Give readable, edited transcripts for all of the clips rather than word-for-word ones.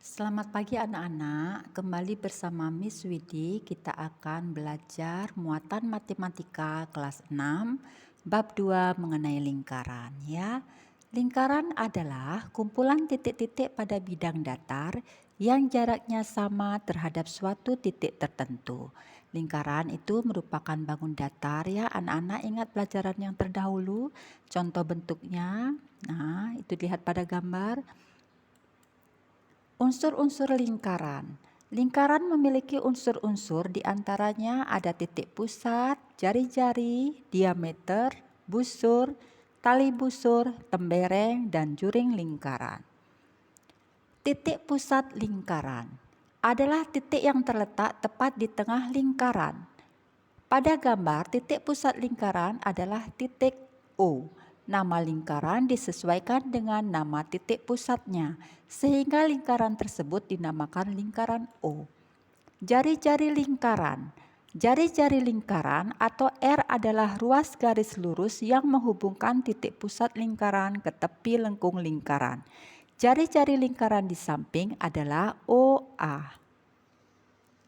Selamat pagi anak-anak, kembali bersama Miss Widi kita akan belajar muatan matematika kelas 6 bab 2 mengenai lingkaran ya. Lingkaran adalah kumpulan titik-titik pada bidang datar yang jaraknya sama terhadap suatu titik tertentu. Lingkaran itu merupakan bangun datar ya anak-anak, ingat pelajaran yang terdahulu, contoh bentuknya. Nah, itu lihat pada gambar. Unsur-unsur lingkaran. Lingkaran memiliki unsur-unsur diantaranya ada titik pusat, jari-jari, diameter, busur, tali busur, tembereng, dan juring lingkaran. Titik pusat lingkaran adalah titik yang terletak tepat di tengah lingkaran. Pada gambar, titik pusat lingkaran adalah titik O. Nama lingkaran disesuaikan dengan nama titik pusatnya, sehingga lingkaran tersebut dinamakan lingkaran O. Jari-jari lingkaran. Jari-jari lingkaran atau R adalah ruas garis lurus yang menghubungkan titik pusat lingkaran ke tepi lengkung lingkaran. Jari-jari lingkaran di samping adalah OA.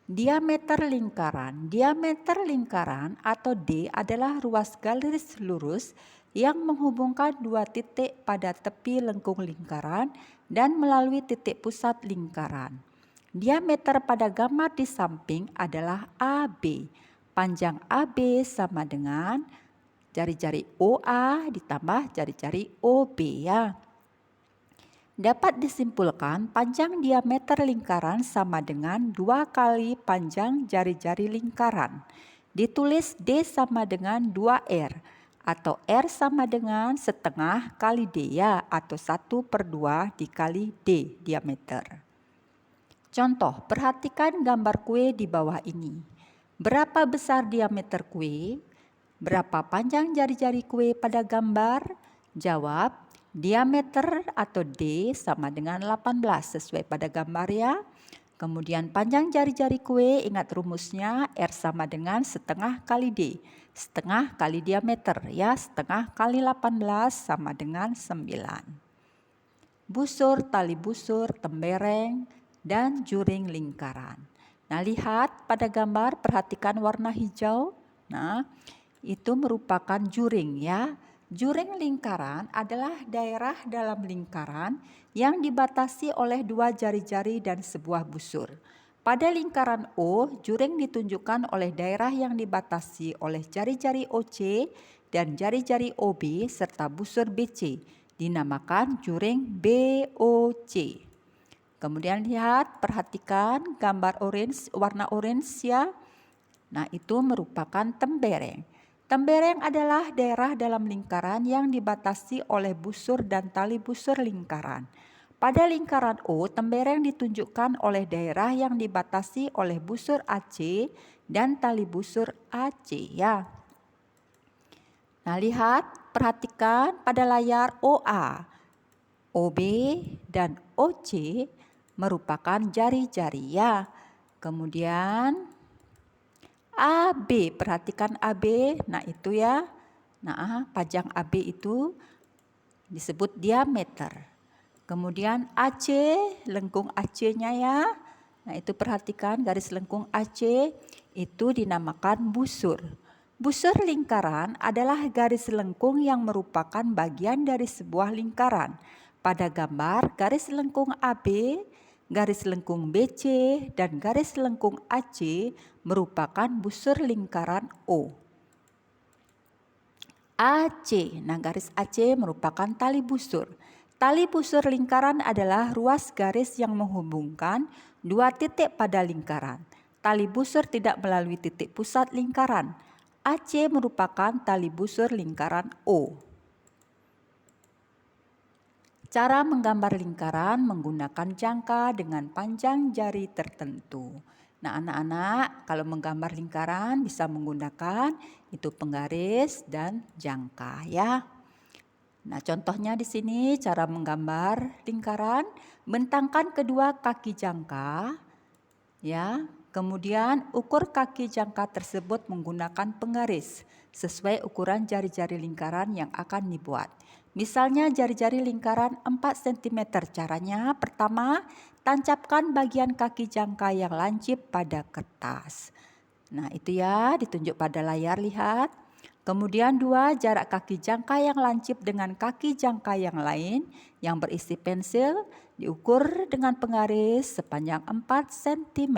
Diameter lingkaran. Diameter lingkaran atau D adalah ruas garis lurus yang menghubungkan dua titik pada tepi lengkung lingkaran dan melalui titik pusat lingkaran. Diameter pada gambar di samping adalah AB. Panjang AB sama dengan jari-jari OA ditambah jari-jari OB ya. Dapat disimpulkan panjang diameter lingkaran sama dengan 2 kali panjang jari-jari lingkaran. Ditulis D sama dengan 2R atau R sama dengan setengah kali D ya, atau 1/2 dikali D diameter. Contoh, perhatikan gambar kue di bawah ini. Berapa besar diameter kue? Berapa panjang jari-jari kue pada gambar? Jawab, diameter atau D sama dengan 18 sesuai pada gambar ya. Kemudian panjang jari-jari kue, ingat rumusnya R sama dengan setengah kali D. Setengah kali diameter ya, setengah kali 18 sama dengan 9. Busur, tali busur, tembereng, dan juring lingkaran. Nah, lihat pada gambar, perhatikan warna hijau. Nah, itu merupakan juring ya. Juring lingkaran adalah daerah dalam lingkaran yang dibatasi oleh dua jari-jari dan sebuah busur. Pada lingkaran O, juring ditunjukkan oleh daerah yang dibatasi oleh jari-jari OC dan jari-jari OB serta busur BC, dinamakan juring BOC. Kemudian lihat, perhatikan gambar orange, warna orange ya. Nah, itu merupakan tembereng. Tembereng adalah daerah dalam lingkaran yang dibatasi oleh busur dan tali busur lingkaran. Pada lingkaran O, tembereng ditunjukkan oleh daerah yang dibatasi oleh busur AC dan tali busur AC ya. Nah, lihat, perhatikan pada layar OA, OB, dan OC merupakan jari-jari ya. Kemudian AB, perhatikan AB, nah itu ya. Nah, panjang AB itu disebut diameter. Kemudian AC, lengkung AC-nya ya. Nah, itu perhatikan garis lengkung AC itu dinamakan busur. Busur lingkaran adalah garis lengkung yang merupakan bagian dari sebuah lingkaran. Pada gambar, garis lengkung AB, garis lengkung BC, dan garis lengkung AC merupakan busur lingkaran O. AC, nah garis AC merupakan tali busur. Tali busur lingkaran adalah ruas garis yang menghubungkan dua titik pada lingkaran. Tali busur tidak melalui titik pusat lingkaran. AC merupakan tali busur lingkaran O. Cara menggambar lingkaran menggunakan jangka dengan panjang jari tertentu. Nah, anak-anak kalau menggambar lingkaran bisa menggunakan itu penggaris dan jangka ya. Nah, contohnya di sini cara menggambar lingkaran, bentangkan kedua kaki jangka ya. Kemudian ukur kaki jangka tersebut menggunakan penggaris sesuai ukuran jari-jari lingkaran yang akan dibuat. Misalnya jari-jari lingkaran 4 cm. Caranya pertama, tancapkan bagian kaki jangka yang lancip pada kertas. Nah, itu ya, ditunjuk pada layar, lihat. Kemudian 2, jarak kaki jangka yang lancip dengan kaki jangka yang lain yang berisi pensil diukur dengan penggaris sepanjang 4 cm.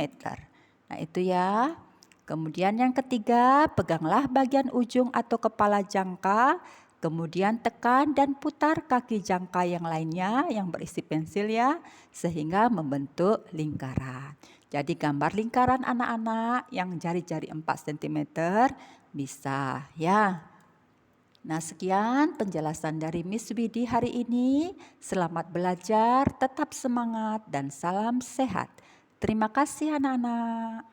Nah, itu ya. Kemudian yang ketiga, peganglah bagian ujung atau kepala jangka, kemudian tekan dan putar kaki jangka yang lainnya yang berisi pensil ya, sehingga membentuk lingkaran. Jadi gambar lingkaran anak-anak yang jari-jari 4 cm bisa ya. Nah, sekian penjelasan dari Miss Widi hari ini. Selamat belajar, tetap semangat dan salam sehat. Terima kasih anak-anak.